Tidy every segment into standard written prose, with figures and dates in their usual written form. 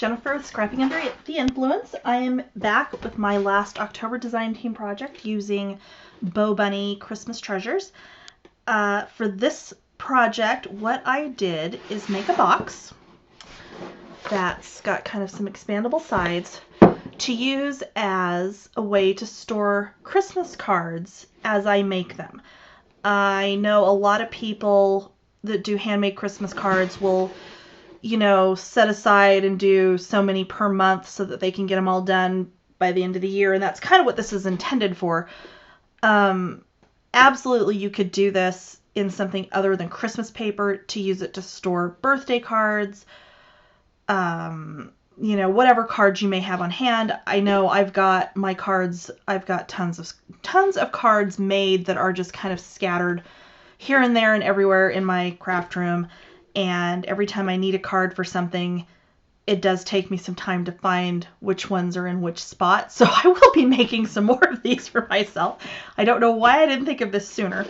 Jennifer with Scrapping Under the Influence. I am back with my last October design team project using BoBunny Christmas Treasures. For this project, what I did is make a box that's got kind of some expandable sides to use as a way to store Christmas cards as I make them. I know a lot of people that do handmade Christmas cards will set aside and do so many per month so that they can get them all done by the end of the year. And that's kind of what this is intended for. Absolutely, you could do this in something other than Christmas paper to use it to store birthday cards, whatever cards you may have on hand. I know I've got my cards, I've got tons of cards made that are just kind of scattered here and there and everywhere in my craft room. And every time I need a card for something, it does take me some time to find which ones are in which spot. So I will be making some more of these for myself. I don't know why I didn't think of this sooner.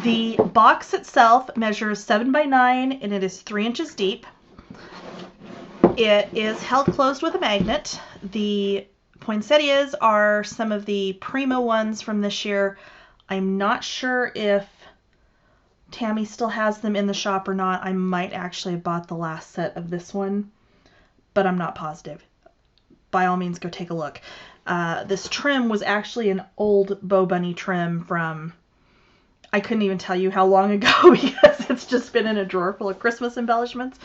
The box itself measures 7 by 9 and it is 3 inches deep. It is held closed with a magnet. The poinsettias are some of the Primo ones from this year. I'm not sure if Tammy still has them in the shop or not. I might actually have bought the last set of this one, but I'm not positive. By all means, go take a look. This trim was actually an old BoBunny trim from, I couldn't even tell you how long ago because it's just been in a drawer full of Christmas embellishments.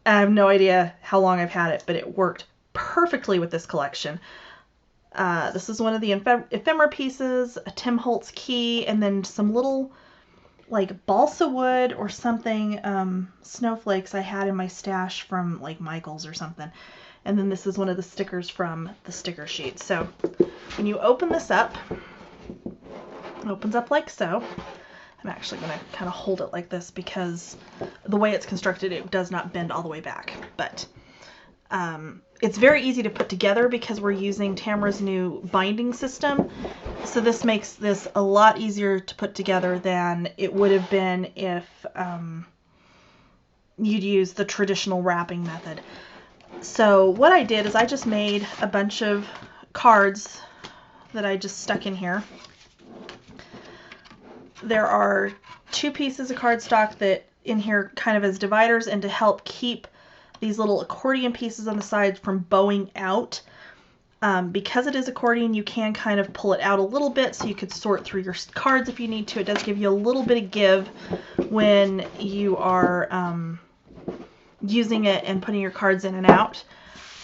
I have no idea how long I've had it, but it worked perfectly with this collection. This is one of the ephemera pieces, a Tim Holtz key, and then some little like balsa wood or something, snowflakes I had in my stash from like Michael's or something. And then this is one of the stickers from the sticker sheet. So when you open this up, it opens up like so. I'm actually going to kind of hold it like this because the way it's constructed, it does not bend all the way back. But it's very easy to put together because we're using Tamara's new binding system. So this makes this a lot easier to put together than it would have been if you'd use the traditional wrapping method. So what I did is I just made a bunch of cards that I just stuck in here. There are 2 pieces of cardstock that in here kind of as dividers and to help keep these little accordion pieces on the sides from bowing out. Because it is accordion, you can kind of pull it out a little bit so you could sort through your cards if you need to. It does give you a little bit of give when you are using it and putting your cards in and out.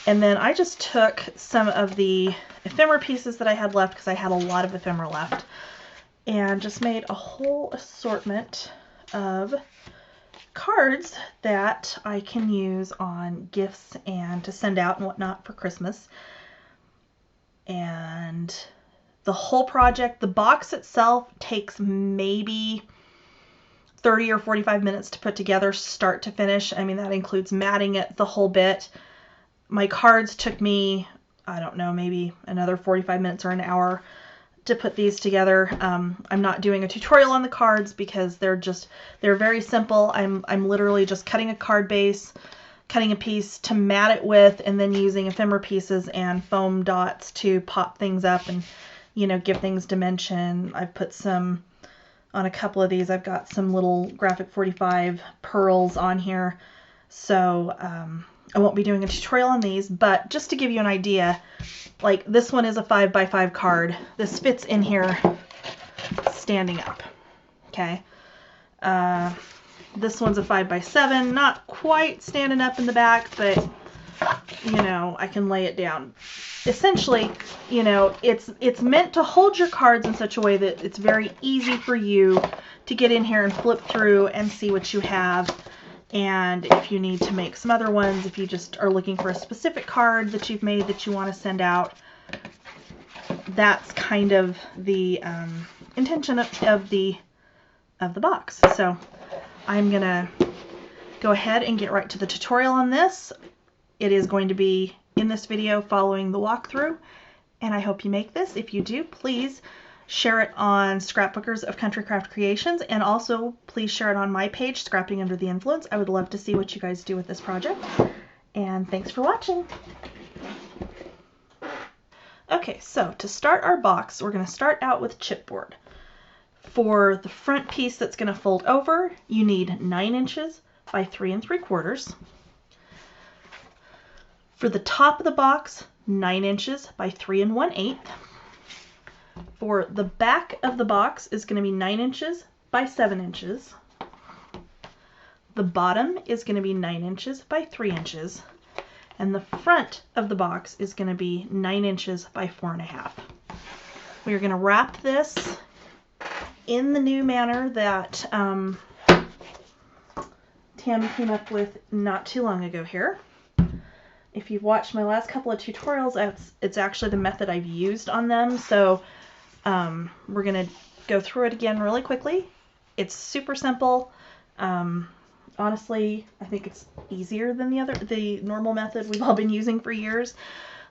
And then I just took some of the ephemera pieces that I had left because I had a lot of ephemera left and just made a whole assortment of cards that I can use on gifts and to send out and whatnot for Christmas. And the whole project, the box itself takes maybe 30 or 45 minutes to put together, start to finish. I mean, that includes matting it the whole bit. My cards took me, I don't know, maybe another 45 minutes or an hour to put these together. I'm not doing a tutorial on the cards because they're very simple. I'm literally just cutting a card base, cutting a piece to mat it with, and then using ephemera pieces and foam dots to pop things up and, give things dimension. I've put some, on a couple of these, I've got some little Graphic 45 pearls on here. So I won't be doing a tutorial on these, but just to give you an idea, like this one is a 5x5 card. This fits in here standing up. Okay. This one's a 5x7, not quite standing up in the back, but I can lay it down. Essentially, it's meant to hold your cards in such a way that it's very easy for you to get in here and flip through and see what you have. And if you need to make some other ones, if you just are looking for a specific card that you've made that you want to send out, that's kind of the intention of the box. So I'm gonna go ahead and get right to the tutorial on this. It is going to be in this video following the walkthrough, and I hope you make this. If you do, please share it on Scrapbookers of Country Craft Creations, and also please share it on my page, Scrapping Under the Influence. I would love to see what you guys do with this project. and thanks for watching. Okay, so to start our box, we're going to start out with chipboard. For the front piece that's going to fold over, you need 9 inches by 3 3/4. For the top of the box, 9 inches by 3 1/8. For the back of the box is going to be 9 inches by 7 inches. The bottom is going to be 9 inches by 3 inches. And the front of the box is going to be 9 inches by 4 1/2. We are going to wrap this in the new manner that Tammy came up with not too long ago here. If you've watched my last couple of tutorials, it's actually the method I've used on them. So we're going to go through it again really quickly. It's super simple. Honestly, I think it's easier than the normal method we've all been using for years.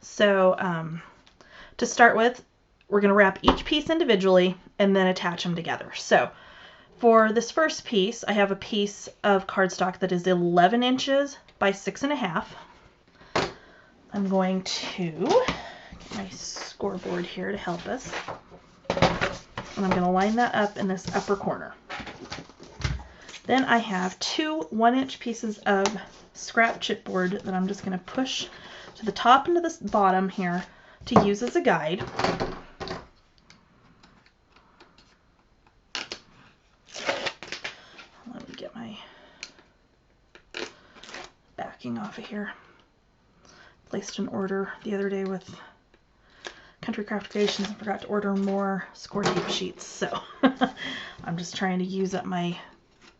So to start with, we're going to wrap each piece individually and then attach them together. So for this first piece, I have a piece of cardstock that is 11 inches by 6 1/2. I'm going to get my scoreboard here to help us. And I'm going to line that up in this upper corner. Then I have 2 1-inch pieces of scrap chipboard that I'm just going to push to the top and to the bottom here to use as a guide. Let me get my backing off of here. Placed an order the other day with Country Craft Creations and forgot to order more score tape sheets, so I'm just trying to use up my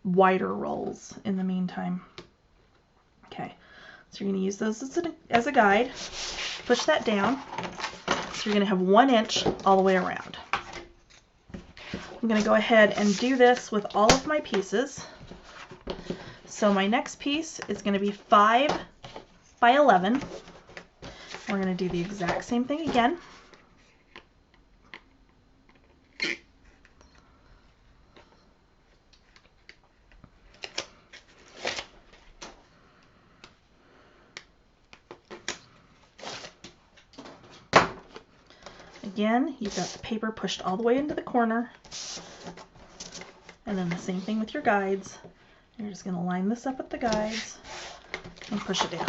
wider rolls in the meantime. Okay, so you're going to use those as a guide. Push that down. So you're going to have 1 inch all the way around. I'm going to go ahead and do this with all of my pieces. So my next piece is going to be 5 by 11. We're going to do the exact same thing again. Again, you've got the paper pushed all the way into the corner. And then the same thing with your guides. You're just going to line this up with the guides and push it down.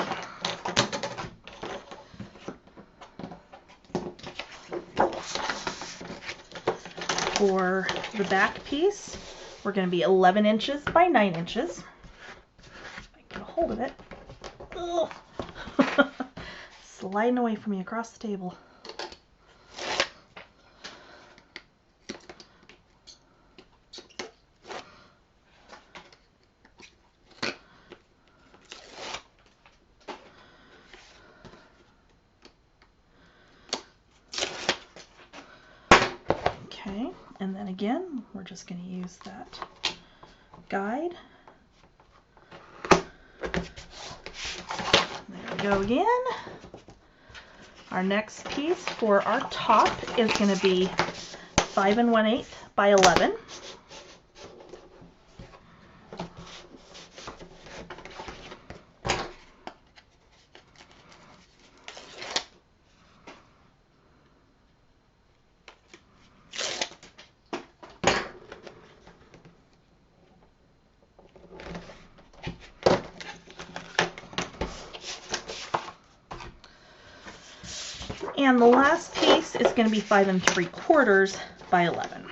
For the back piece, we're going to be 11 inches by 9 inches. If I can get a hold of it. Ugh. Sliding away from me across the table. Okay, and then again, we're just going to use that guide. There we go again. Our next piece for our top is going to be 5 1/8 by 11. And the last piece is going to be 5 3/4 by 11.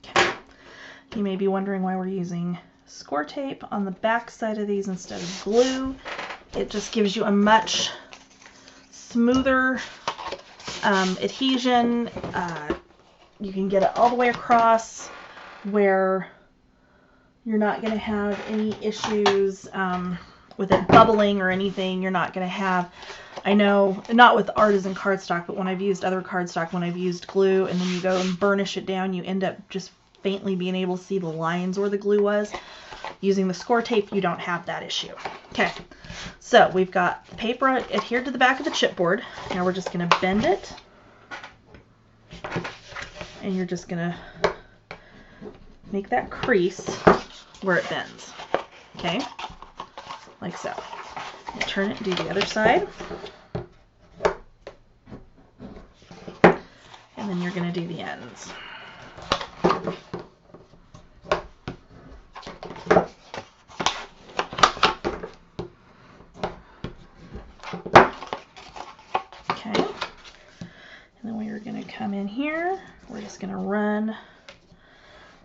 Okay. You may be wondering why we're using score tape on the back side of these instead of glue. It just gives you a much smoother adhesion. You can get it all the way across where you're not going to have any issues with it bubbling or anything. You're not going to have, I know, not with artisan cardstock, but when I've used other cardstock, when I've used glue and then you go and burnish it down, you end up just faintly being able to see the lines where the glue was. Using the score tape, you don't have that issue. Okay, so we've got the paper adhered to the back of the chipboard. Now we're just going to bend it. And you're just going to make that crease where it bends. Okay, like so. And turn it and do the other side. And then you're going to do the ends. Okay, and then we're going to come in here. We're just going to run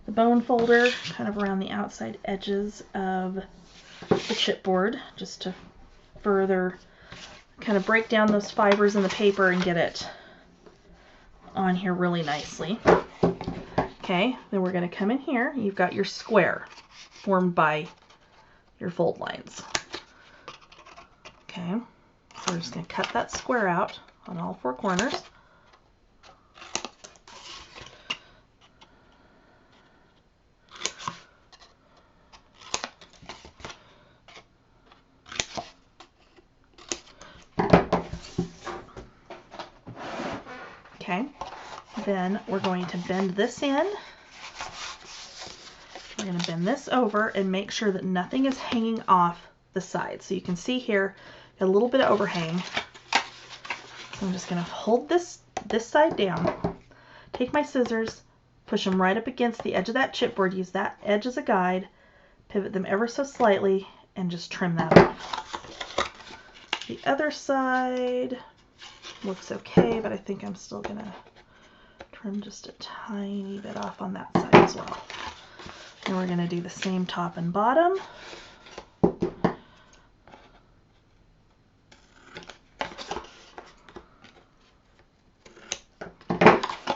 the bone folder kind of around the outside edges of the chipboard just to further kind of break down those fibers in the paper and get it on here really nicely. Okay, then we're going to come in here. You've got your square formed by your fold lines. Okay, so we're just going to cut that square out on all four corners. Okay, then we're going to bend this in. We're going to bend this over and make sure that nothing is hanging off the side. So you can see here, got a little bit of overhang. So I'm just going to hold this side down, take my scissors, push them right up against the edge of that chipboard, use that edge as a guide, pivot them ever so slightly, and just trim that off. The other side looks okay, but I think I'm still going to trim just a tiny bit off on that side as well. And we're going to do the same top and bottom.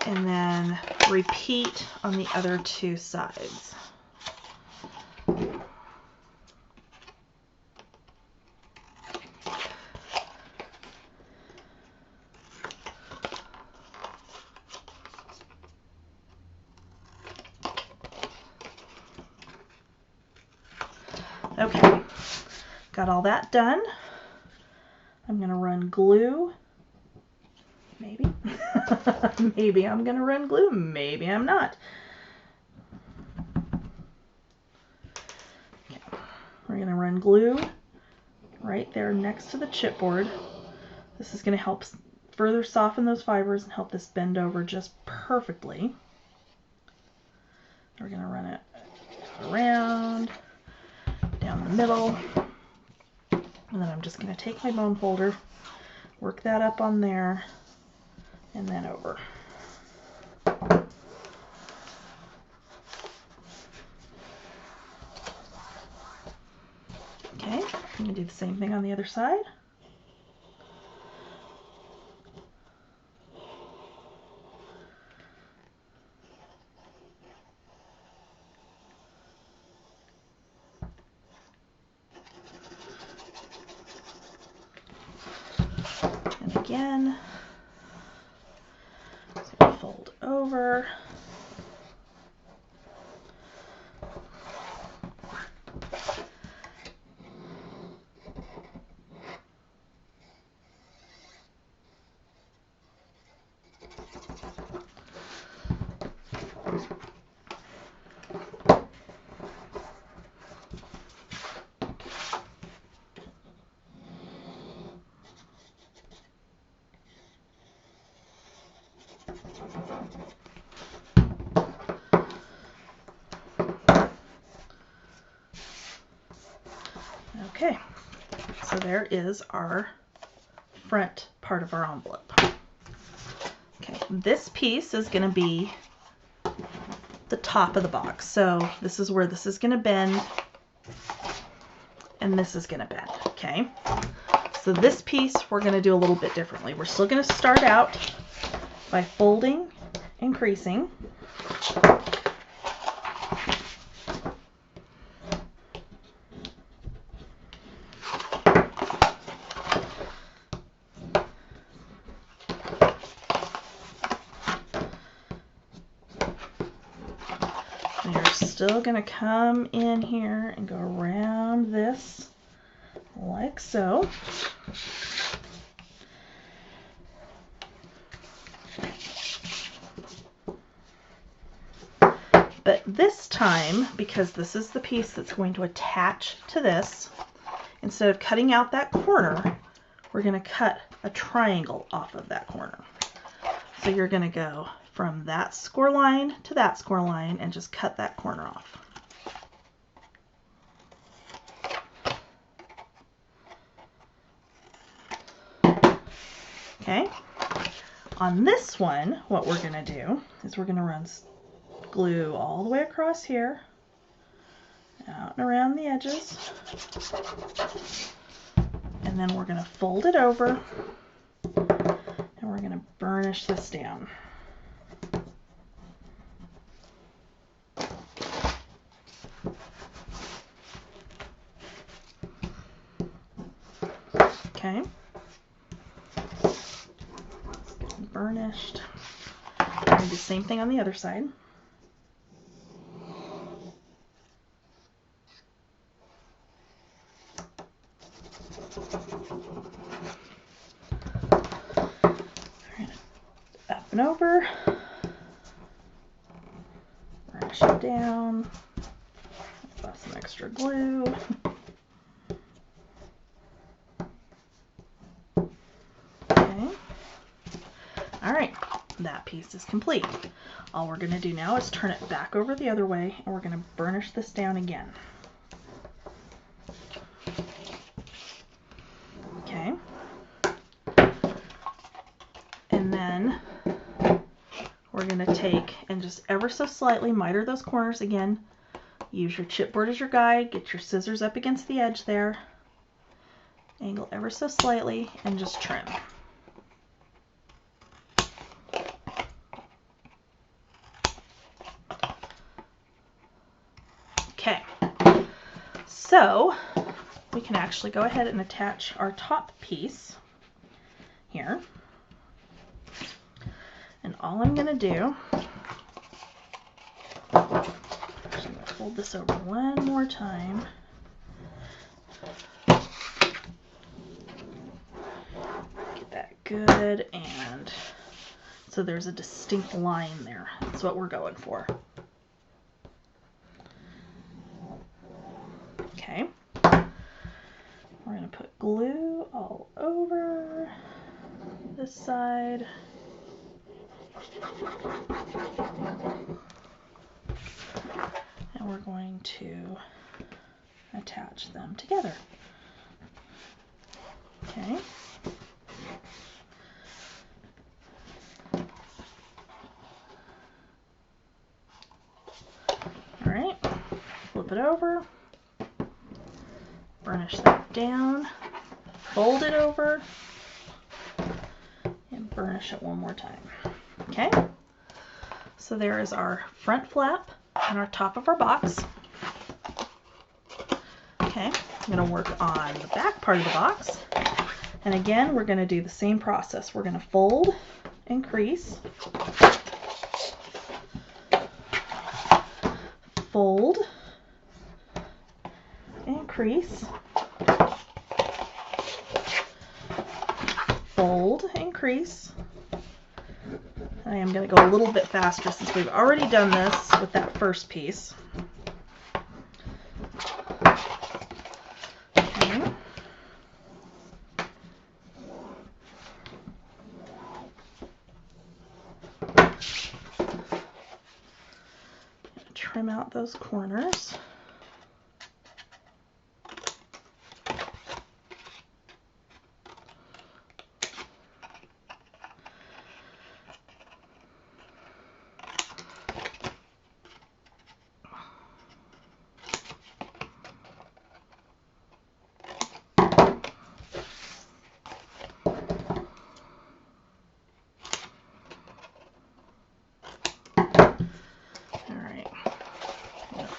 And then repeat on the other two sides. Okay, got all that done. I'm going to run glue. Maybe. Maybe I'm going to run glue. Maybe I'm not. Okay. We're going to run glue right there next to the chipboard. This is going to help further soften those fibers and help this bend over just perfectly. We're going to run it around, down the middle, and then I'm just going to take my bone folder, work that up on there, and then over. Okay, I'm going to do the same thing on the other side. And again, so fold over. Okay, so there is our front part of our envelope. Okay, this piece is going to be the top of the box. So this is where this is going to bend and this is going to bend. Okay, so this piece we're going to do a little bit differently. We're still going to start out by folding and creasing. still going to come in here and go around this like so. But this time, because this is the piece that's going to attach to this, instead of cutting out that corner, we're going to cut a triangle off of that corner. So you're going to go from that score line to that score line and just cut that corner off. Okay. On this one, what we're going to do is we're going to run glue all the way across here, out and around the edges, and then we're going to fold it over and we're going to burnish this down. Okay, burnished. I'm going to do the same thing on the other side. Up and over, burnish it down, apply some extra glue. Okay, alright, that piece is complete. All we're going to do now is turn it back over the other way and we're going to burnish this down again. Okay, and then we're going to take and just ever so slightly miter those corners again. Use your chipboard as your guide. Get your scissors up against the edge there. Angle ever so slightly and just trim. Okay, so we can actually go ahead and attach our top piece here. And all I'm going to do, I'm going to fold this over one more time. Get that good, and so there's a distinct line there. That's what we're going for. Okay. We're going to put glue all over this side. And we're going to attach them together. Okay. All right. Flip it over. Burnish that down. Fold it over. And burnish it one more time. Okay, so there is our front flap and our top of our box. Okay, I'm going to work on the back part of the box. And again, we're going to do the same process. We're going to fold and crease. Fold and crease. Fold and crease. I am going to go a little bit faster since we've already done this with that first piece. Okay. Trim out those corners.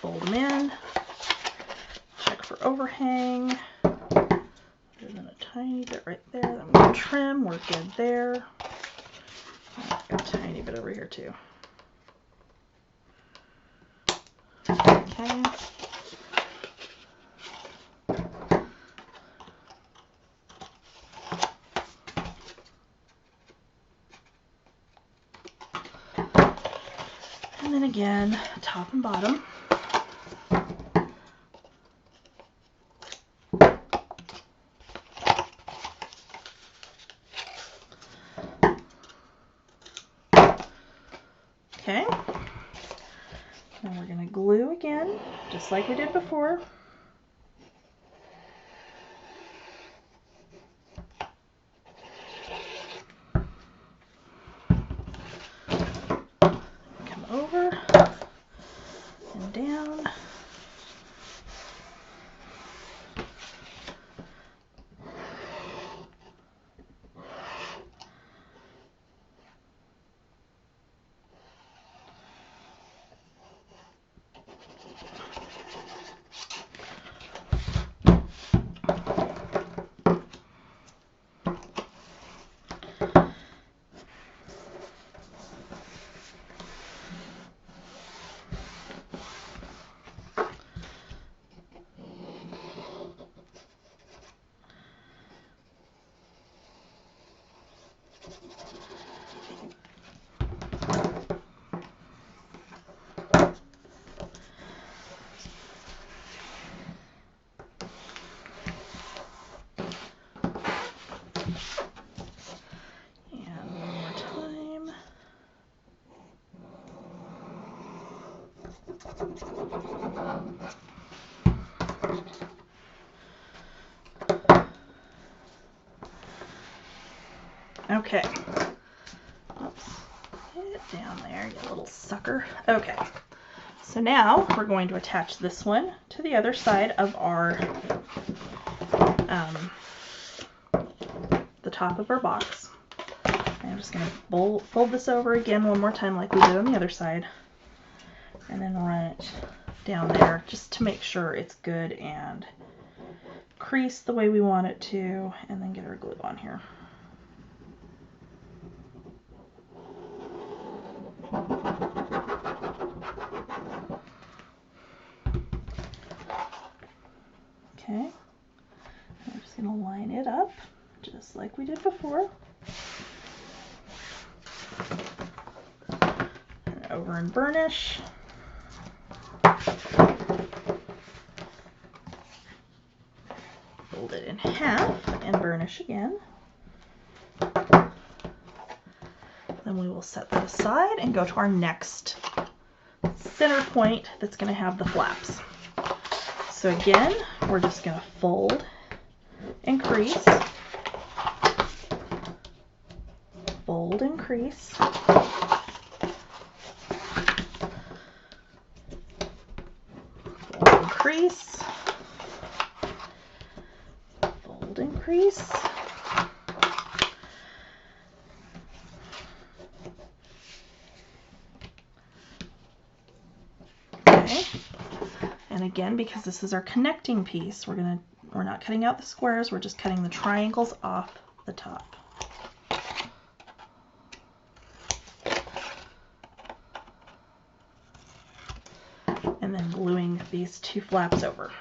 Fold them in, check for overhang, other than a tiny bit right there. Then I'm going to trim, we're good there. Got a tiny bit over here too. Okay. And then again, top and bottom. Okay. And we're going to glue again, just like we did before. Come over and down. Okay. Oops. Get down there, you little sucker. Okay. So now we're going to attach this one to the other side of our, the top of our box. And I'm just going to fold this over again one more time like we did on the other side. And then run it down there just to make sure it's good and creased the way we want it to, and then get our glue on here. Okay, I'm just going to line it up just like we did before. And over and burnish. Fold it in half and burnish again. Then we will set that aside and go to our next center point that's going to have the flaps. So again, we're just going to fold and crease, fold and crease, fold and crease, fold and crease, okay. And again, because this is our connecting piece, we're not cutting out the squares, we're just cutting the triangles off the top. And then gluing these two flaps over.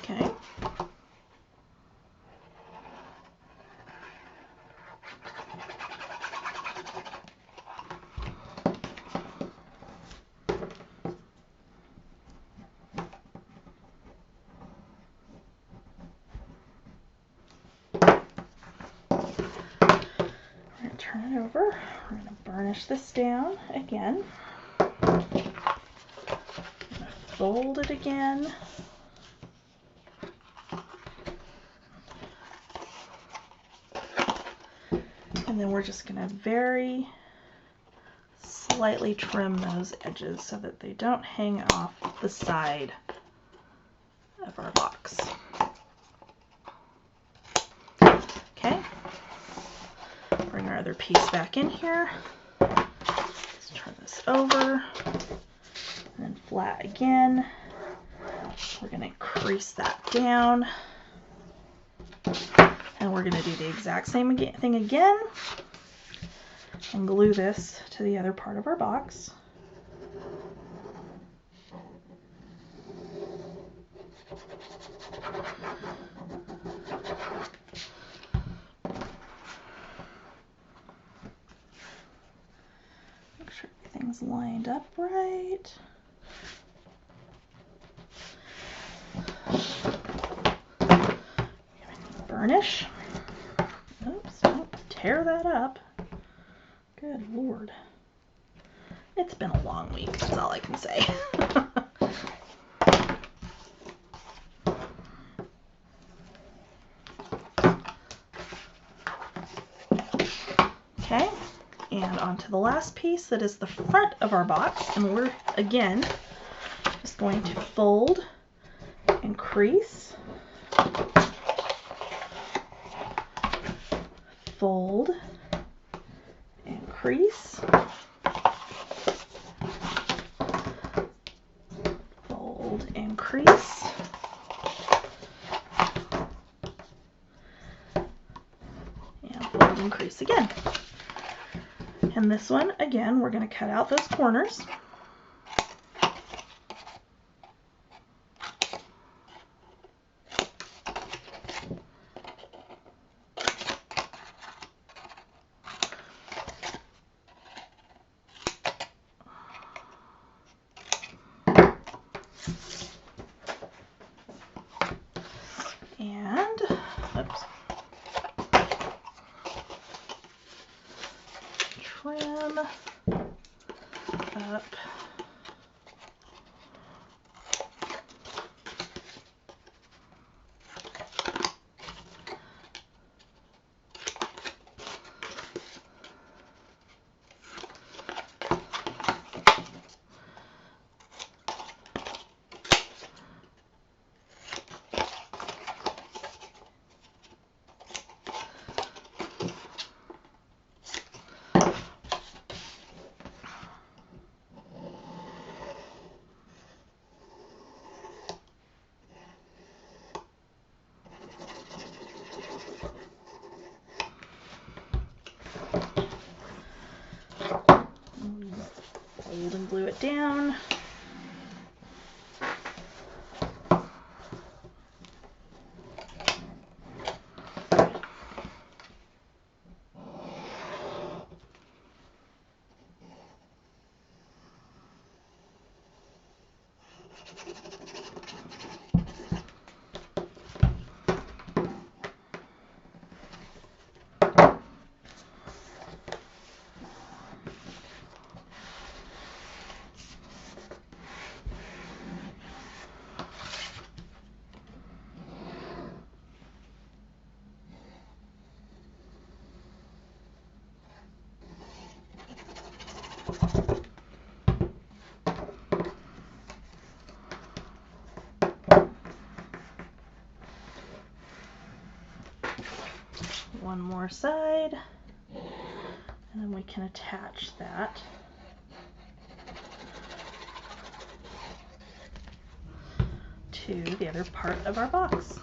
Okay. Turn it over. We're going to burnish this down again. Fold it again. And then we're just going to very slightly trim those edges so that they don't hang off the side of our box. Okay, other piece back in here. Let's turn this over. And then flat again. We're going to crease that down. And we're going to do the exact same thing again. And glue this to the other part of our box. Make sure everything's lined up right. Burnish. Oops, don't tear that up. Good Lord. It's been a long week, that's all I can say. Okay, and onto the last piece that is the front of our box, and we're again just going to fold and crease, fold and crease, fold and crease, and fold and crease again. And this one, again, we're going to cut out those corners. And, oops, trim up. Fold and glue it down. One more side, and then we can attach that to the other part of our box.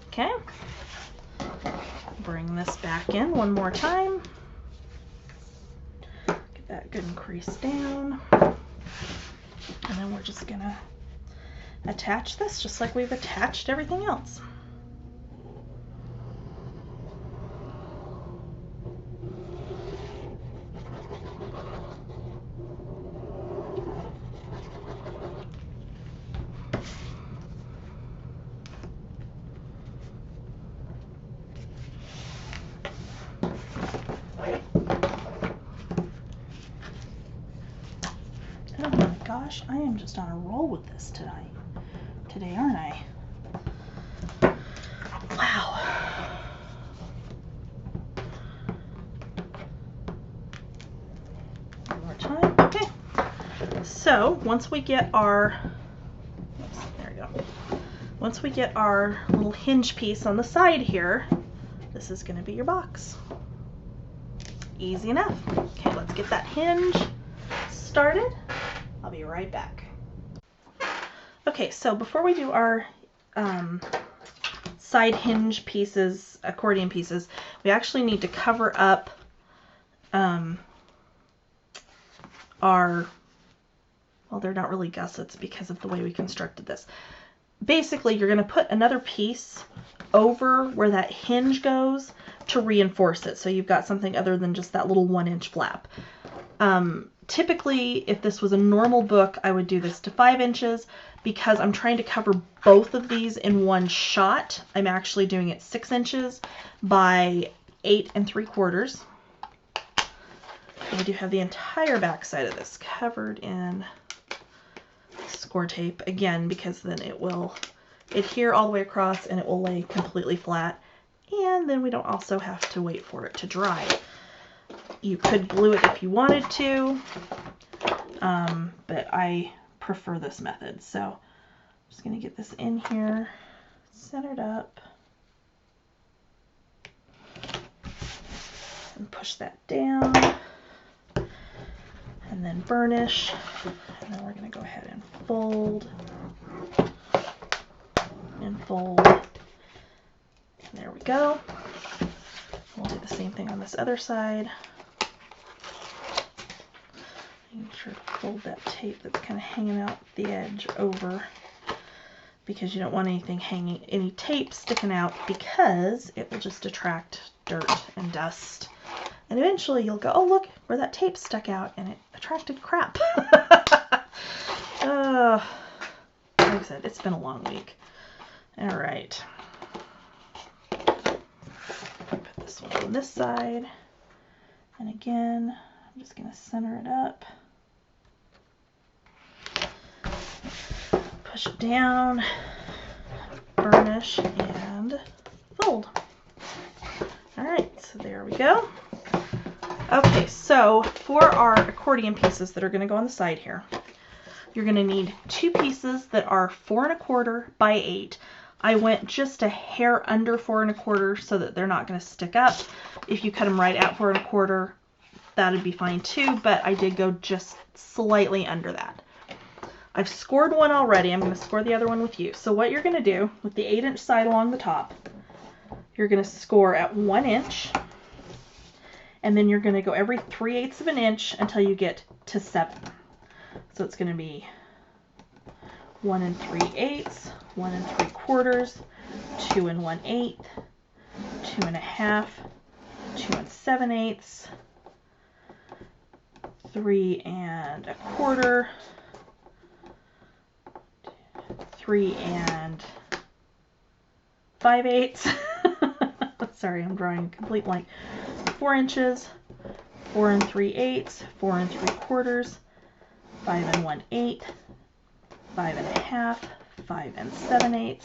Okay, bring this back in one more time. Get that good and creased down. And then we're just gonna attach this just like we've attached everything else. Oh my gosh, I am just on a roll with this today, aren't I? Wow. One more time. Okay. So once we get our, oops, there we go. once we get our little hinge piece on the side here, this is going to be your box. Easy enough. Okay, let's get that hinge started. I'll be right back. Okay, so before we do our side hinge pieces, accordion pieces, we actually need to cover up our, well, they're not really gussets because of the way we constructed this. Basically, you're going to put another piece over where that hinge goes to reinforce it, so you've got something other than just that little 1-inch flap. Typically, if this was a normal book, I would do this to 5 inches. Because I'm trying to cover both of these in one shot, I'm actually doing it 6 inches by 8 3/4. And we do have the entire back side of this covered in score tape, again, because then it will adhere all the way across and it will lay completely flat. And then we don't also have to wait for it to dry. You could glue it if you wanted to, but I prefer this method. So I'm just going to get this in here, centered up, and push that down, and then burnish, and then we're going to go ahead and fold, and fold. There we go. We'll do the same thing on this other side. Making sure to fold that tape that's kind of hanging out the edge over, because you don't want anything hanging, any tape sticking out, because it will just attract dirt and dust. And eventually you'll go, oh look, where that tape stuck out, and it attracted crap. Like I said, it's been a long week. All right. Put this one on this side. And again, I'm just going to center it up. Push it down, burnish, and fold. All right, so there we go. Okay, so for our accordion pieces that are going to go on the side here, you're going to need 2 pieces that are 4 1/4 by 8. I went just a hair under 4 1/4 so that they're not going to stick up. If you cut them right at 4 1/4, that'd be fine too, but I did go just slightly under that. I've scored one already. I'm going to score the other one with you. So what you're going to do with the 8-inch side along the top, you're going to score at 1 inch, and then you're going to go every 3/8 of an inch until you get to 7. So it's going to be 1 3/8, 1 3/4, 2 1/8, 2 1/2, 2 7/8, 3 1/4, 3 5/8. Sorry, I'm drawing a complete blank. 4 inches, 4 3/8, 4 3/4, 5 1/8, 5 1/2, 5 7/8,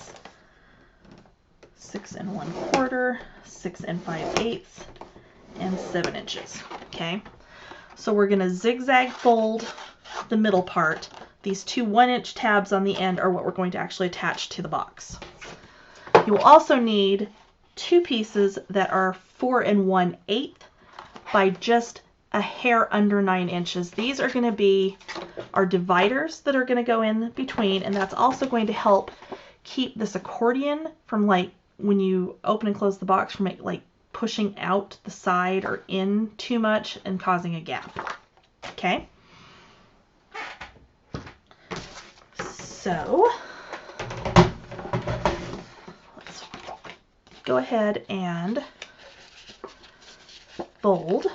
6 1/4, 6 5/8, and 7 inches. Okay, so we're going to zigzag fold the middle part. These 2 1-inch tabs on the end are what we're going to actually attach to the box. You will also need 2 pieces that are 4 1/8 by just a hair under 9 inches. These are going to be our dividers that are going to go in between, and that's also going to help keep this accordion from, like, when you open and close the box, from it, like, pushing out the side or in too much and causing a gap. Okay? So let's go ahead and fold.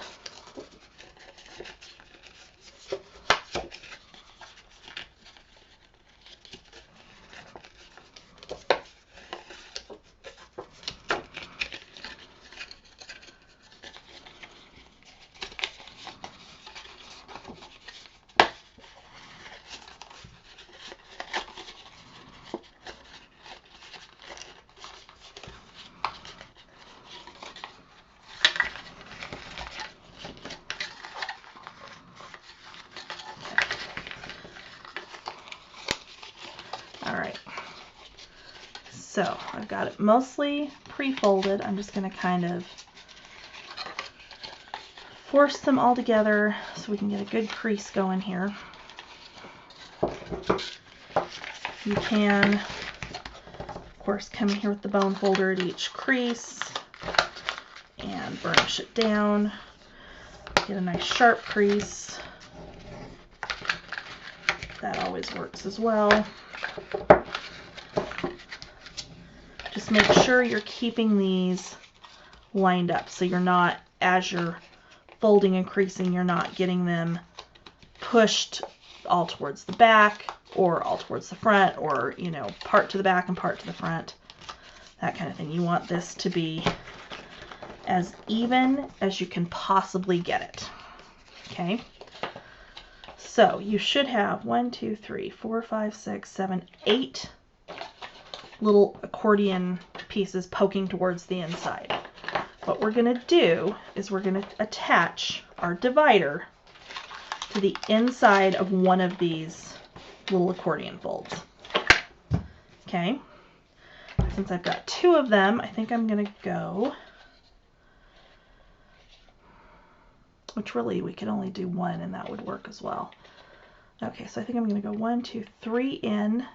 So I've got it mostly pre-folded. I'm just going to kind of force them all together so we can get a good crease going here. You can, of course, come here with the bone folder at each crease and burnish it down. Get a nice sharp crease. That always works as well. Just make sure you're keeping these lined up so you're not, as you're folding and creasing, you're not getting them pushed all towards the back or all towards the front, or, you know, part to the back and part to the front, that kind of thing. You want this to be as even as you can possibly get it. Okay, so you should have 1, 2, 3, 4, 5, 6, 7, 8 little accordion pieces poking towards the inside. What we're going to do is we're going to attach our divider to the inside of one of these little accordion folds. Okay, since I've got 2 of them, I think I'm going to go, which really we could only do 1 and that would work as well. Okay, so I think I'm going to go 1, 2, 3 in.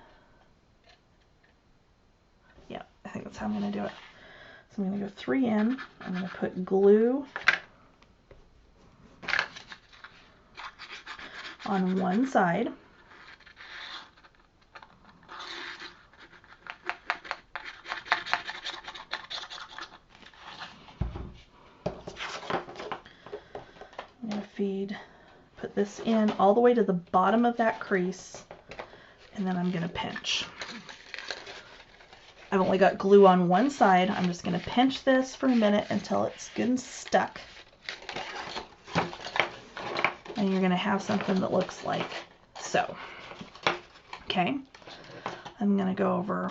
Yeah, I think that's how I'm going to do it. So I'm going to go 3 in. I'm going to put glue on one side. I'm going to put this in all the way to the bottom of that crease, and then I'm going to pinch. I've only got glue on one side. I'm just going to pinch this for a minute until it's good and stuck. And you're going to have something that looks like so. Okay. I'm going to go over,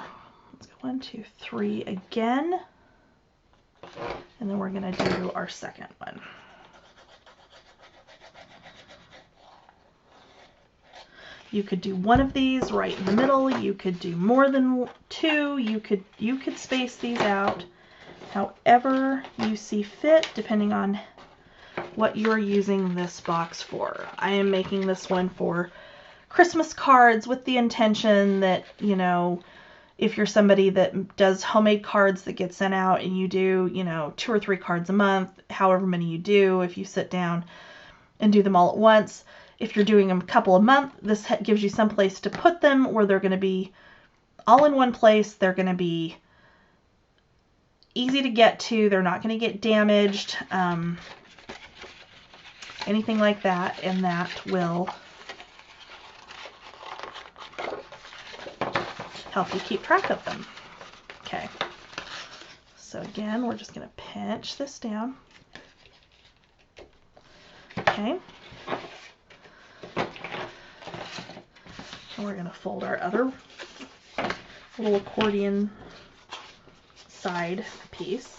let's go 1, 2, 3 again. And then we're going to do our second one. You could do one of these right in the middle. You could do more than 2. You could space these out however you see fit, depending on what you're using this box for. I am making this one for Christmas cards with the intention that, you know, if you're somebody that does homemade cards that get sent out and you do, you know, 2 or 3 cards a month, however many you do, if you sit down and do them all at once. If you're doing them a couple a month, this gives you some place to put them where they're going to be all in one place. They're going to be easy to get to. They're not going to get damaged, anything like that, and that will help you keep track of them. Okay, so again, we're just going to pinch this down. Okay. And we're going to fold our other little accordion side piece.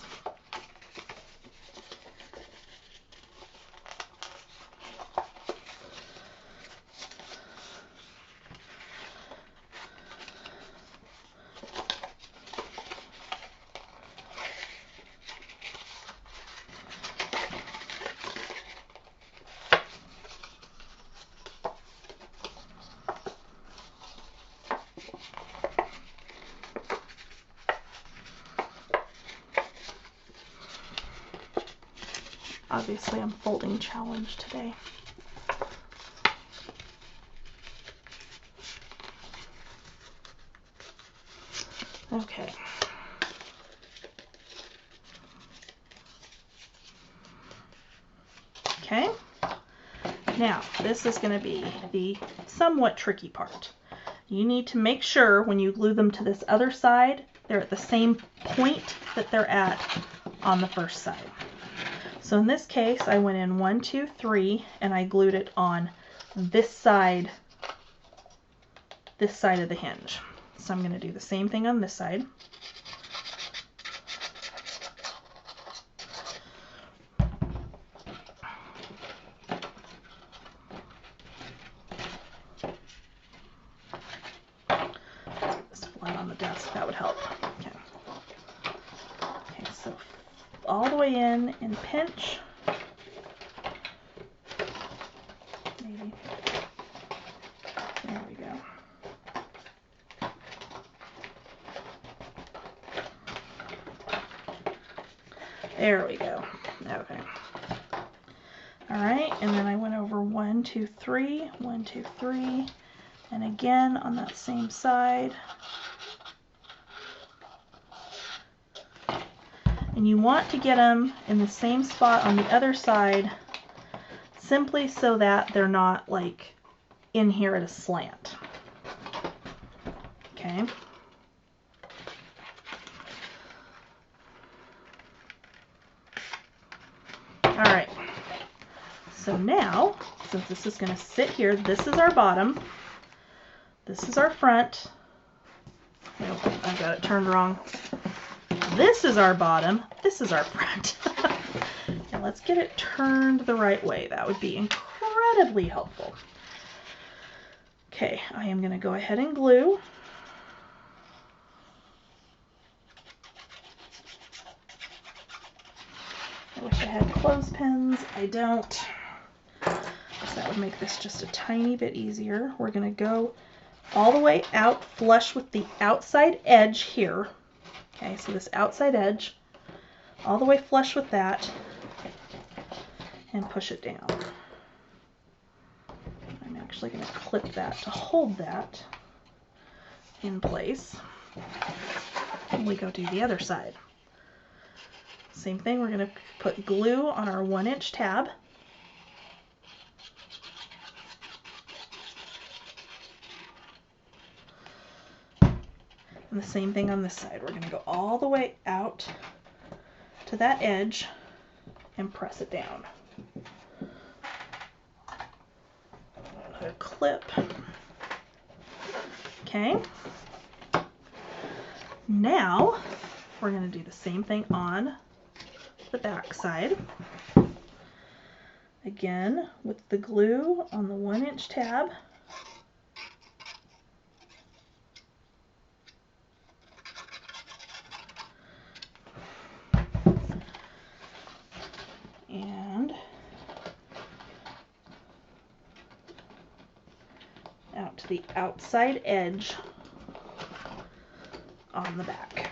Obviously, I'm folding challenge today. Okay. Okay. Now, this is going to be the somewhat tricky part. You need to make sure when you glue them to this other side, they're at the same point that they're at on the first side. So in this case, I went in 1, 2, 3, and I glued it on this side of the hinge. So I'm going to do the same thing on this side. Just flat on the desk, that would help. Okay. all the way in and pinch. Maybe. There we go. There we go. Okay. All right, and then I went over 1, 2, 3, 1, 2, 3, and again on that same side. And you want to get them in the same spot on the other side, simply so that they're not like in here at a slant. Okay. All right. So now, since this is going to sit here, this is our bottom. This is our front. Nope, I've got it turned wrong. This is our bottom. This is our front. Now let's get it turned the right way. That would be incredibly helpful. Okay, I am going to go ahead and glue. I wish I had clothespins. I don't. So that would make this just a tiny bit easier. We're going to go all the way out, flush with the outside edge here. Okay, so this outside edge, all the way flush with that, and push it down. I'm actually going to clip that to hold that in place. And we go do the other side. Same thing, we're going to put glue on our 1-inch tab. And the same thing on this side. We're going to go all the way out to that edge and press it down. Put a clip. Okay. Now we're going to do the same thing on the back side. Again, with the glue on the 1-inch tab. And out to the outside edge on the back.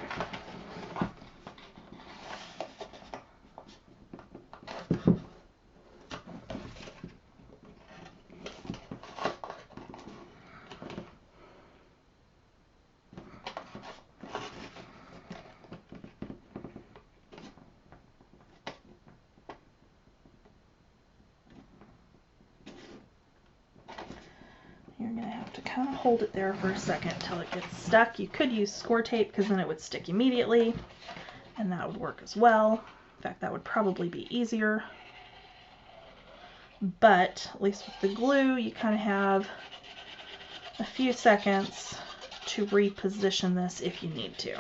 You're going to have to kind of hold it there for a second until it gets stuck. You could use score tape because then it would stick immediately, and that would work as well. In fact, that would probably be easier. But at least with the glue, you kind of have a few seconds to reposition this if you need to.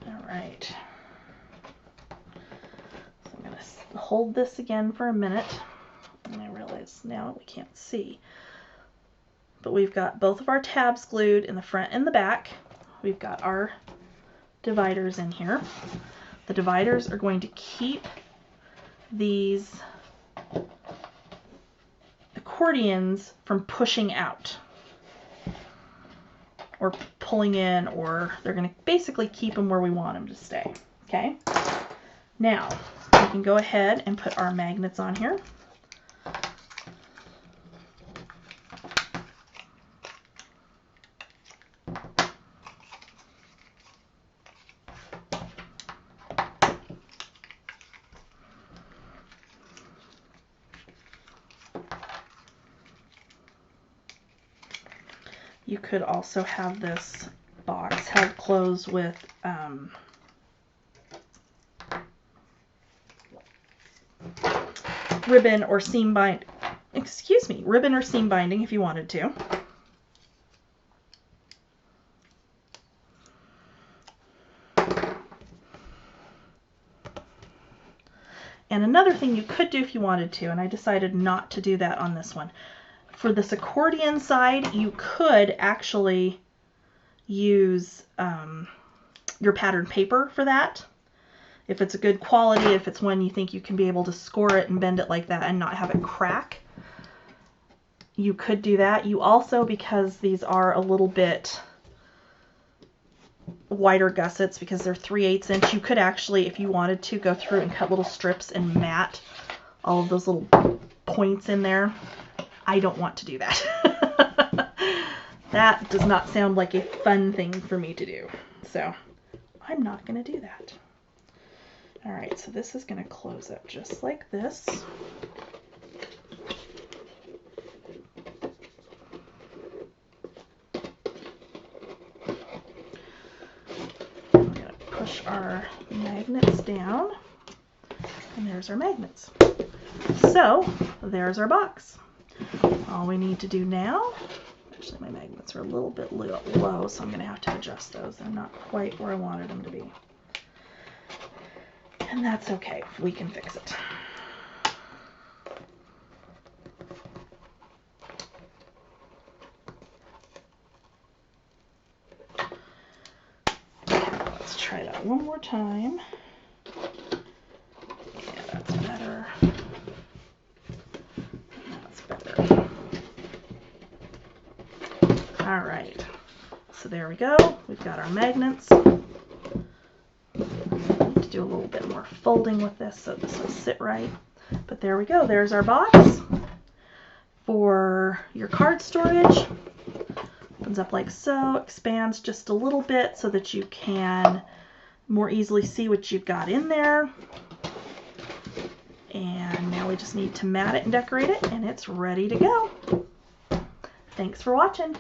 All right. Hold this again for a minute, and I realize now we can't see, but we've got both of our tabs glued in the front and the back. We've got our dividers in here. The dividers are going to keep these accordions from pushing out or pulling in, or they're going to basically keep them where we want them to stay. Okay, now we can go ahead and put our magnets on here. You could also have this box held closed with ribbon or seam binding if you wanted to. And another thing you could do if you wanted to, and I decided not to do that on this one, For this accordion side, you could actually use your patterned paper for that. If it's a good quality, if it's one you think you can be able to score it and bend it like that and not have it crack, you could do that. You also, because these are a little bit wider gussets, because they're 3/8 inch, you could actually, if you wanted to, go through and cut little strips and mat all of those little points in there. I don't want to do that. That does not sound like a fun thing for me to do. So I'm not going to do that. All right, so this is going to close up just like this. We're going to push our magnets down, and there's our magnets. So there's our box. All we need to do now, actually my magnets are a little bit low, so I'm going to have to adjust those. They're not quite where I wanted them to be. And that's okay, we can fix it. Okay, let's try that one more time. Yeah, that's better. That's better. All right, so there we go. We've got our magnets. Do a little bit more folding with this so this will sit right. But there we go. There's our box for your card storage. Opens up like so, expands just a little bit so that you can more easily see what you've got in there. And now we just need to mat it and decorate it, and it's ready to go. Thanks for watching.